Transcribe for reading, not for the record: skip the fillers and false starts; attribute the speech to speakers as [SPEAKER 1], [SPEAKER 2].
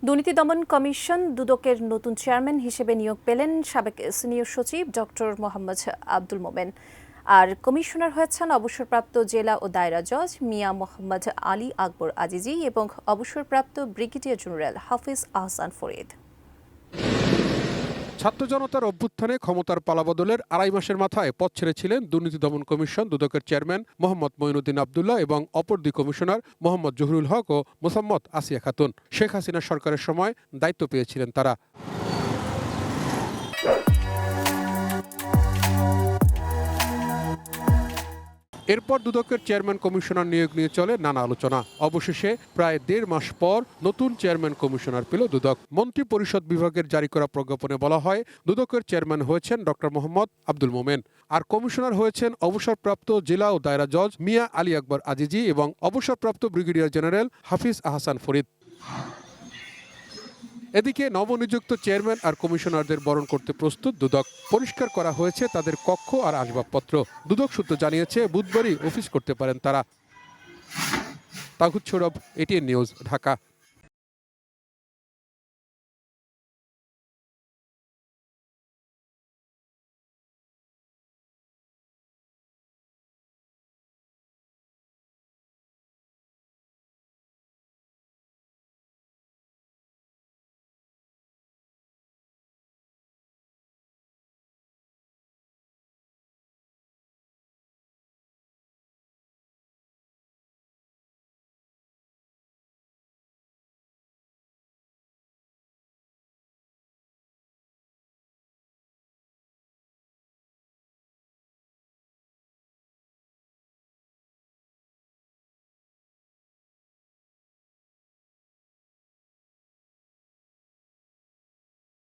[SPEAKER 1] দুর্নীতি দমন কমিশন দুদকের নতুন চেয়ারম্যান হিসেবে নিয়োগ পেলেন সাবেক সিনিয়র সচিব ডক্টর মোহাম্মদ আব্দুল মোমেন। আর কমিশনার হয়েছেন অবসরপ্রাপ্ত জেলা ও দায়রা জজ মিয়া মোহাম্মদ আলী আকবর আজিজি এবং অবসরপ্রাপ্ত ব্রিগেডিয়ার জেনারেল হাফিজ আহসান ফরিদ।
[SPEAKER 2] ছাত্র জনতার অভ্যুত্থানে ক্ষমতার পালাবদলের আড়াই মাসের মাথায় পদ ছেড়েছিলেন দুর্নীতি দমন কমিশন দুদকের চেয়ারম্যান মোহাম্মদ মঈনুদ্দিন আবদুল্লাহ এবং অপর দুই কমিশনার মোহাম্মদ জহুরুল হক ও মোসাম্মদ আসিয়া খাতুন। শেখ হাসিনা সরকারের সময় দায়িত্ব পেয়েছিলেন তারা। এরপর দুদকের চেয়ারম্যান কমিশনার নিয়োগ নিয়ে চলে নানা আলোচনা। অবশেষে প্রায় ১.৫ মাস পর নতুন চেয়ারম্যান কমিশনার পেল দুদক। মন্ত্রী পরিষদ বিভাগের জারি করা প্রজ্ঞাপনে বলা হয়, দুদকের চেয়ারম্যান হয়েছেন ডক্টর মোহাম্মদ আব্দুল মোমেন, আর কমিশনার হয়েছেন অবসরপ্রাপ্ত জেলা ও দায়রা জজ মিয়া আলী আকবর আজিজি এবং অবসরপ্রাপ্ত ব্রিগেডিয়ার জেনারেল হাফিজ আহসান ফরিদ। এদিকে নবনিযুক্ত চেয়ারম্যান আর কমিশনারদের বরণ করতে প্রস্তুত দুদক। পরিষ্কার করা হয়েছে তাদের কক্ষ আর আসবাবপত্র। দুদক সূত্র জানিয়েছে বুধবারই অফিস করতে পারেন তারা। তাগুত সৌরভ, এটিএন নিউজ, ঢাকা।